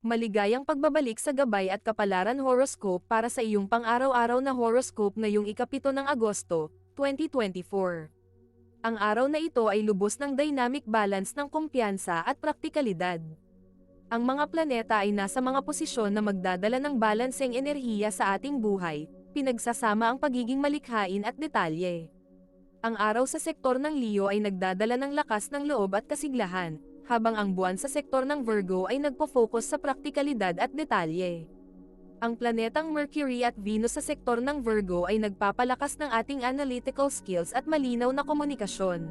Maligayang pagbabalik sa gabay at kapalaran horoscope para sa iyong pang-araw-araw na horoscope ngayong ikapito ng Agosto, 2024. Ang araw na ito ay lubos ng dynamic balance ng kumpiyansa at praktikalidad. Ang mga planeta ay nasa mga posisyon na magdadala ng balanseng enerhiya sa ating buhay, pinagsasama ang pagiging malikhain at detalye. Ang araw sa sektor ng Leo ay nagdadala ng lakas ng loob at kasiglahan, habang ang buwan sa sektor ng Virgo ay nagpo-focus sa praktikalidad at detalye. Ang planetang Mercury at Venus sa sektor ng Virgo ay nagpapalakas ng ating analytical skills at malinaw na komunikasyon.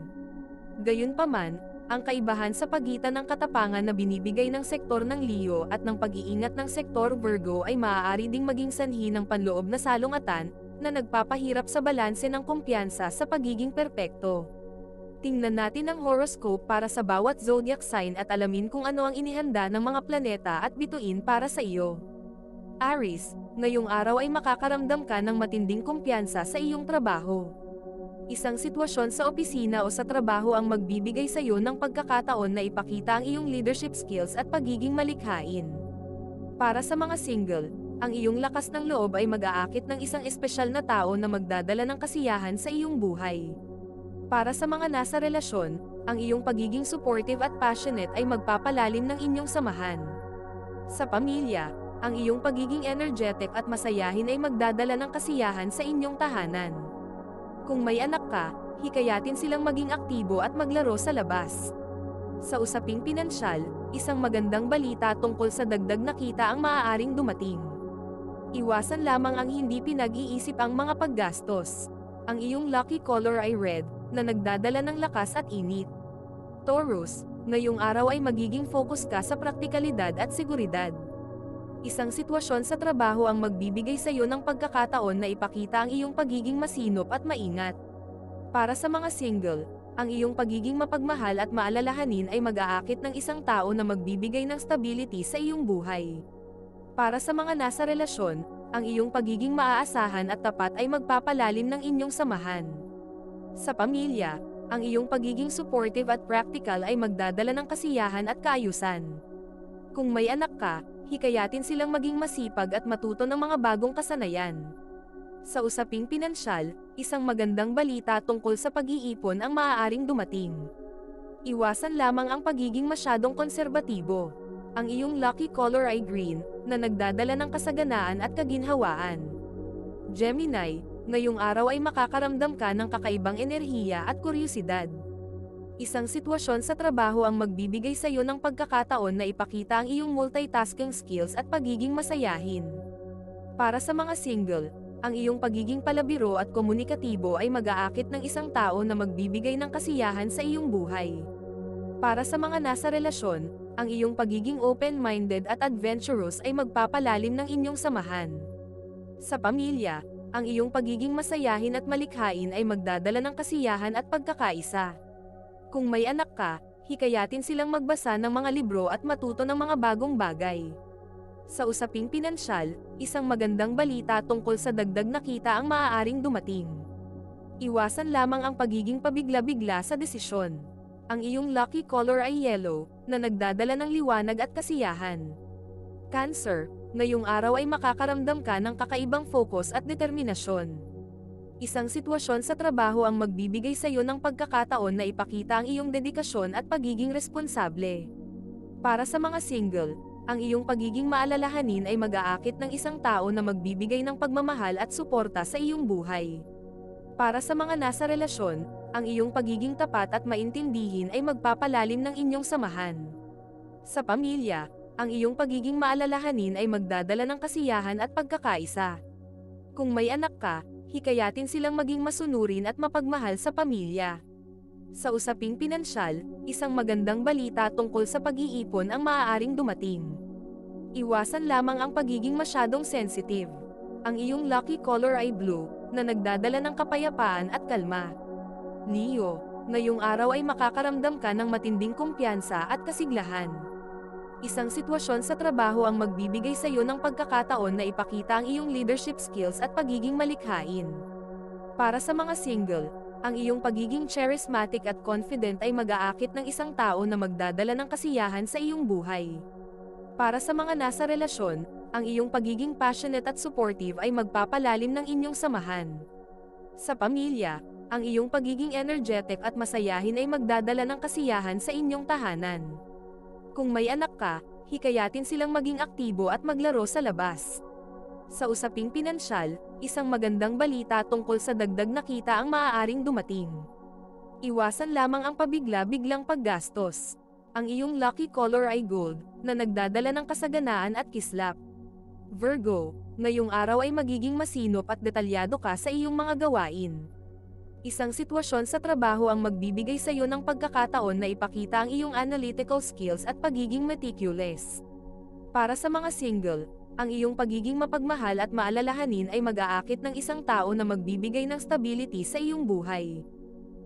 Gayunpaman, ang kaibahan sa pagitan ng katapangan na binibigay ng sektor ng Leo at ng pag-iingat ng sektor Virgo ay maaari ding maging sanhi ng panloob na salungatan, na nagpapahirap sa balanse ng kumpiyansa sa pagiging perpekto. Tingnan natin ang horoscope para sa bawat zodiac sign at alamin kung ano ang inihanda ng mga planeta at bituin para sa iyo. Aries, ngayong araw ay makakaramdam ka ng matinding kumpiyansa sa iyong trabaho. Isang sitwasyon sa opisina o sa trabaho ang magbibigay sa iyo ng pagkakataon na ipakita ang iyong leadership skills at pagiging malikhain. Para sa mga single, ang iyong lakas ng loob ay mag-aakit ng isang espesyal na tao na magdadala ng kasiyahan sa iyong buhay. Para sa mga nasa relasyon, ang iyong pagiging supportive at passionate ay magpapalalim ng inyong samahan. Sa pamilya, ang iyong pagiging energetic at masayahin ay magdadala ng kasiyahan sa inyong tahanan. Kung may anak ka, hikayatin silang maging aktibo at maglaro sa labas. Sa usaping pinansyal, isang magandang balita tungkol sa dagdag na kita ang maaaring dumating. Iwasan lamang ang hindi pinag-iisip ang mga paggastos. Ang iyong lucky color ay red, na nagdadala ng lakas at init. Taurus, ngayong araw ay magiging focus ka sa praktikalidad at seguridad. Isang sitwasyon sa trabaho ang magbibigay sa iyo ng pagkakataon na ipakita ang iyong pagiging masinop at maingat. Para sa mga single, ang iyong pagiging mapagmahal at maalalahanin ay mag-aakit ng isang tao na magbibigay ng stability sa iyong buhay. Para sa mga nasa relasyon, ang iyong pagiging maaasahan at tapat ay magpapalalim ng inyong samahan. Sa pamilya, ang iyong pagiging supportive at practical ay magdadala ng kasiyahan at kaayusan. Kung may anak ka, hikayatin silang maging masipag at matuto ng mga bagong kasanayan. Sa usaping pinansyal, isang magandang balita tungkol sa pag-iipon ang maaaring dumating. Iwasan lamang ang pagiging masyadong konserbatibo. Ang iyong lucky color ay green, na nagdadala ng kasaganaan at kaginhawaan. Gemini, ngayong araw ay makakaramdam ka ng kakaibang enerhiya at kuryosidad. Isang sitwasyon sa trabaho ang magbibigay sa iyo ng pagkakataon na ipakita ang iyong multitasking skills at pagiging masayahin. Para sa mga single, ang iyong pagiging palabiro at komunikatibo ay mag-aakit ng isang tao na magbibigay ng kasiyahan sa iyong buhay. Para sa mga nasa relasyon, ang iyong pagiging open-minded at adventurous ay magpapalalim ng inyong samahan. Sa pamilya, ang iyong pagiging masayahin at malikhain ay magdadala ng kasiyahan at pagkakaisa. Kung may anak ka, hikayatin silang magbasa ng mga libro at matuto ng mga bagong bagay. Sa usaping pinansyal, isang magandang balita tungkol sa dagdag na kita ang maaaring dumating. Iwasan lamang ang pagiging pabigla-bigla sa desisyon. Ang iyong lucky color ay yellow, na nagdadala ng liwanag at kasiyahan. Cancer, ngayong araw ay makakaramdam ka ng kakaibang focus at determinasyon. Isang sitwasyon sa trabaho ang magbibigay sa iyo ng pagkakataon na ipakita ang iyong dedikasyon at pagiging responsable. Para sa mga single, ang iyong pagiging maalalahanin ay mag-aakit ng isang tao na magbibigay ng pagmamahal at suporta sa iyong buhay. Para sa mga nasa relasyon, ang iyong pagiging tapat at maintindihin ay magpapalalim ng inyong samahan. Sa pamilya, ang iyong pagiging maalalahanin ay magdadala ng kasiyahan at pagkakaisa. Kung may anak ka, hikayatin silang maging masunurin at mapagmahal sa pamilya. Sa usaping pinansyal, isang magandang balita tungkol sa pag-iipon ang maaaring dumating. Iwasan lamang ang pagiging masyadong sensitive. Ang iyong lucky color ay blue, na nagdadala ng kapayapaan at kalma. Leo, ngayong araw ay makakaramdam ka ng matinding kumpiyansa at kasiglahan. Isang sitwasyon sa trabaho ang magbibigay sa iyo ng pagkakataon na ipakita ang iyong leadership skills at pagiging malikhain. Para sa mga single, ang iyong pagiging charismatic at confident ay mag-aakit ng isang tao na magdadala ng kasiyahan sa iyong buhay. Para sa mga nasa relasyon, ang iyong pagiging passionate at supportive ay magpapalalim ng inyong samahan. Sa pamilya, ang iyong pagiging energetic at masayahin ay magdadala ng kasiyahan sa inyong tahanan. Kung may anak ka, hikayatin silang maging aktibo at maglaro sa labas. Sa usaping pinansyal, isang magandang balita tungkol sa dagdag na kita ang maaaring dumating. Iwasan lamang ang pabigla-biglang paggastos. Ang iyong lucky color ay gold, na nagdadala ng kasaganaan at kislap. Virgo, ngayong araw ay magiging masinop at detalyado ka sa iyong mga gawain. Isang sitwasyon sa trabaho ang magbibigay sa iyo ng pagkakataon na ipakita ang iyong analytical skills at pagiging meticulous. Para sa mga single, ang iyong pagiging mapagmahal at maalalahanin ay mag-aakit ng isang tao na magbibigay ng stability sa iyong buhay.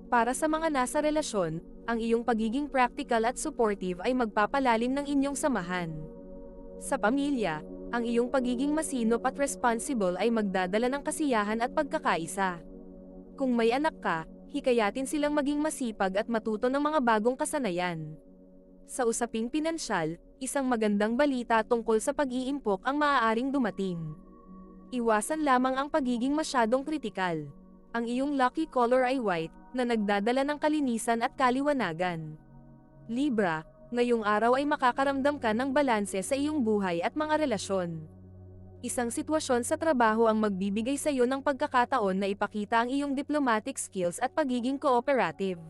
Para sa mga nasa relasyon, ang iyong pagiging practical at supportive ay magpapalalim ng inyong samahan. Sa pamilya, ang iyong pagiging masinop at responsible ay magdadala ng kasiyahan at pagkakaisa. Kung may anak ka, hikayatin silang maging masipag at matuto ng mga bagong kasanayan. Sa usaping pinansyal, isang magandang balita tungkol sa pag-iimpok ang maaaring dumating. Iwasan lamang ang pagiging masyadong kritikal. Ang iyong lucky color ay white, na nagdadala ng kalinisan at kaliwanagan. Libra, ngayong araw ay makakaramdam ka ng balanse sa iyong buhay at mga relasyon. Isang sitwasyon sa trabaho ang magbibigay sa iyo ng pagkakataon na ipakita ang iyong diplomatic skills at pagiging cooperative.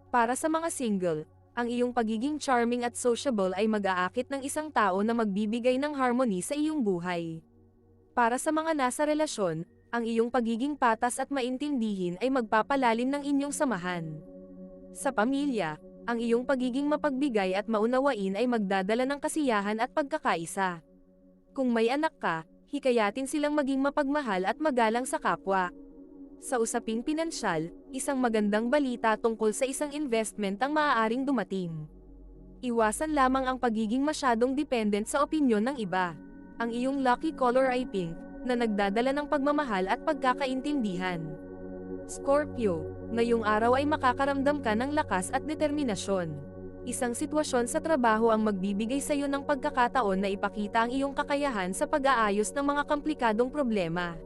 Para sa mga single, ang iyong pagiging charming at sociable ay mag-aakit ng isang tao na magbibigay ng harmony sa iyong buhay. Para sa mga nasa relasyon, ang iyong pagiging patas at maintindihin ay magpapalalim ng inyong samahan. Sa pamilya, ang iyong pagiging mapagbigay at maunawain ay magdadala ng kasiyahan at pagkakaisa. Kung may anak ka, hikayatin silang maging mapagmahal at magalang sa kapwa. Sa usaping pinansyal, isang magandang balita tungkol sa isang investment ang maaaring dumating. Iwasan lamang ang pagiging masyadong dependent sa opinyon ng iba. Ang iyong lucky color ay pink, na nagdadala ng pagmamahal at pagkakaintindihan. Scorpio, ngayong araw ay makakaramdam ka ng lakas at determinasyon. Isang sitwasyon sa trabaho ang magbibigay sa iyo ng pagkakataon na ipakita ang iyong kakayahan sa pag-aayos ng mga komplikadong problema.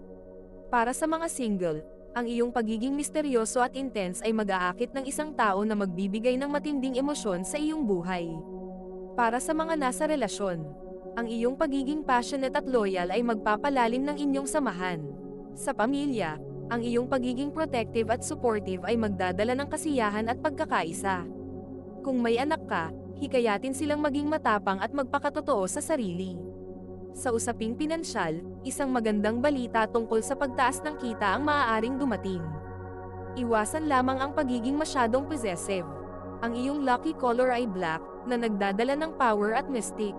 Para sa mga single, ang iyong pagiging misteryoso at intense ay mag-aakit ng isang tao na magbibigay ng matinding emosyon sa iyong buhay. Para sa mga nasa relasyon, ang iyong pagiging passionate at loyal ay magpapalalim ng inyong samahan. Sa pamilya, ang iyong pagiging protective at supportive ay magdadala ng kasiyahan at pagkakaisa. Kung may anak ka, hikayatin silang maging matapang at magpakatotoo sa sarili. Sa usaping pinansyal, isang magandang balita tungkol sa pagtaas ng kita ang maaaring dumating. Iwasan lamang ang pagiging masyadong possessive. Ang iyong lucky color ay black, na nagdadala ng power at mystic.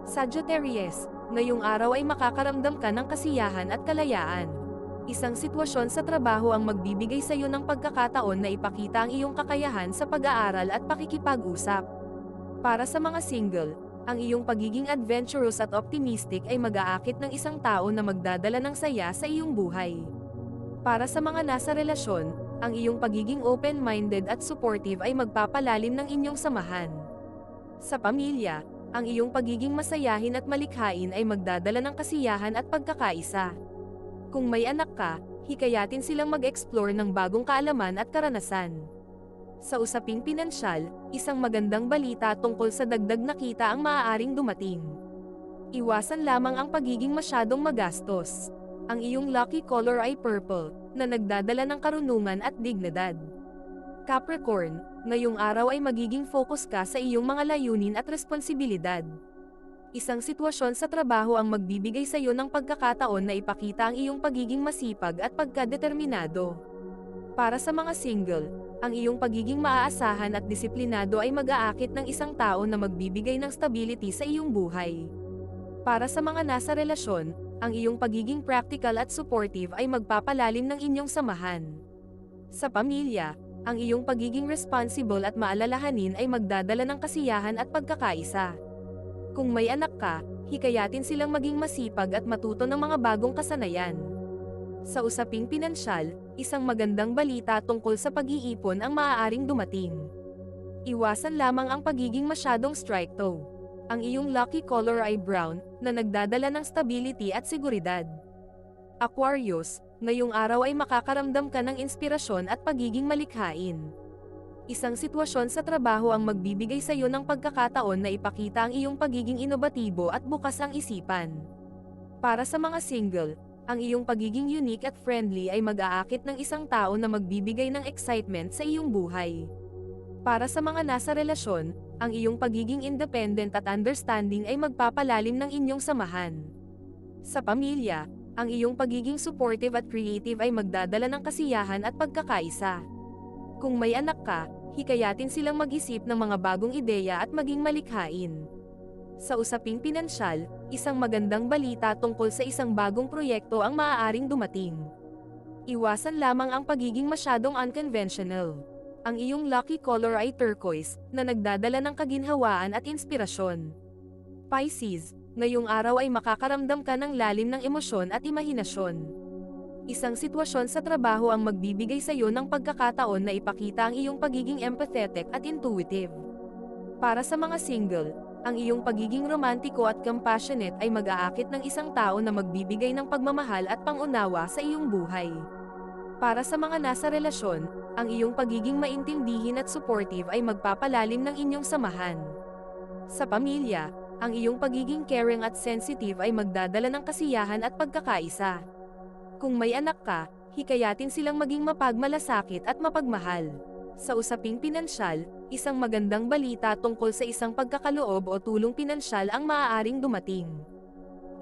Sagittarius, ngayong araw ay makakaramdam ka ng kasiyahan at kalayaan. Isang sitwasyon sa trabaho ang magbibigay sa iyo ng pagkakataon na ipakita ang iyong kakayahan sa pag-aaral at pakikipag-usap. Para sa mga single, ang iyong pagiging adventurous at optimistic ay mag-aakit ng isang tao na magdadala ng saya sa iyong buhay. Para sa mga nasa relasyon, ang iyong pagiging open-minded at supportive ay magpapalalim ng inyong samahan. Sa pamilya, ang iyong pagiging masayahin at malikhain ay magdadala ng kasiyahan at pagkakaisa. Kung may anak ka, hikayatin silang mag-explore ng bagong kaalaman at karanasan. Sa usaping pinansyal, isang magandang balita tungkol sa dagdag na kita ang maaaring dumating. Iwasan lamang ang pagiging masyadong magastos. Ang iyong lucky color ay purple, na nagdadala ng karunungan at dignidad. Capricorn, ngayong araw ay magiging focus ka sa iyong mga layunin at responsibilidad. Isang sitwasyon sa trabaho ang magbibigay sa iyo ng pagkakataon na ipakita ang iyong pagiging masipag at pagkadeterminado. Para sa mga single, ang iyong pagiging maaasahan at disiplinado ay mag-aakit ng isang tao na magbibigay ng stability sa iyong buhay. Para sa mga nasa relasyon, ang iyong pagiging practical at supportive ay magpapalalim ng inyong samahan. Sa pamilya, ang iyong pagiging responsible at maalalahanin ay magdadala ng kasiyahan at pagkakaisa. Kung may anak ka, hikayatin silang maging masipag at matuto ng mga bagong kasanayan. Sa usaping pinansyal, isang magandang balita tungkol sa pag-iipon ang maaaring dumating. Iwasan lamang ang pagiging masyadong stricto. Ang iyong lucky color ay brown, na nagdadala ng stability at seguridad. Aquarius, ngayong araw ay makakaramdam ka ng inspirasyon at pagiging malikhain. Isang sitwasyon sa trabaho ang magbibigay sa iyo ng pagkakataon na ipakita ang iyong pagiging inobatibo at bukas ang isipan. Para sa mga single, ang iyong pagiging unique at friendly ay mag-aakit ng isang tao na magbibigay ng excitement sa iyong buhay. Para sa mga nasa relasyon, ang iyong pagiging independent at understanding ay magpapalalim ng inyong samahan. Sa pamilya, ang iyong pagiging supportive at creative ay magdadala ng kasiyahan at pagkakaisa. Kung may anak ka, hikayatin silang mag-isip ng mga bagong ideya at maging malikhain. Sa usaping pinansyal, isang magandang balita tungkol sa isang bagong proyekto ang maaaring dumating. Iwasan lamang ang pagiging masyadong unconventional. Ang iyong lucky color ay turquoise, na nagdadala ng kaginhawaan at inspirasyon. Pisces, ngayong araw ay makakaramdam ka ng lalim ng emosyon at imahinasyon. Isang sitwasyon sa trabaho ang magbibigay sa iyo ng pagkakataon na ipakita ang iyong pagiging empathetic at intuitive. Para sa mga single, ang iyong pagiging romantiko at compassionate ay mag-aakit ng isang tao na magbibigay ng pagmamahal at pangunawa sa iyong buhay. Para sa mga nasa relasyon, ang iyong pagiging maintindihin at supportive ay magpapalalim ng inyong samahan. Sa pamilya, ang iyong pagiging caring at sensitive ay magdadala ng kasiyahan at pagkakaisa. Kung may anak ka, hikayatin silang maging mapagmalasakit at mapagmahal. Sa usaping pinansyal, isang magandang balita tungkol sa isang pagkakaloob o tulong pinansyal ang maaaring dumating.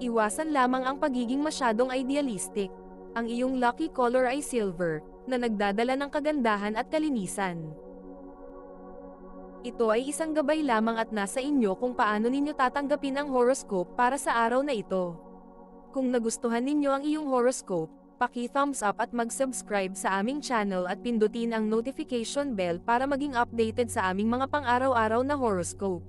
Iwasan lamang ang pagiging masyadong idealistic. Ang iyong lucky color ay silver, na nagdadala ng kagandahan at kalinisan. Ito ay isang gabay lamang at nasa inyo kung paano ninyo tatanggapin ang horoscope para sa araw na ito. Kung nagustuhan ninyo ang iyong horoscope, paki-thumbs up at mag-subscribe sa aming channel at pindutin ang notification bell para maging updated sa aming mga pang-araw-araw na horoscope.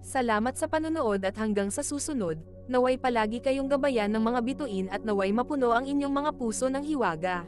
Salamat sa panonood at hanggang sa susunod, naway palagi kayong gabayan ng mga bituin at naway mapuno ang inyong mga puso ng hiwaga.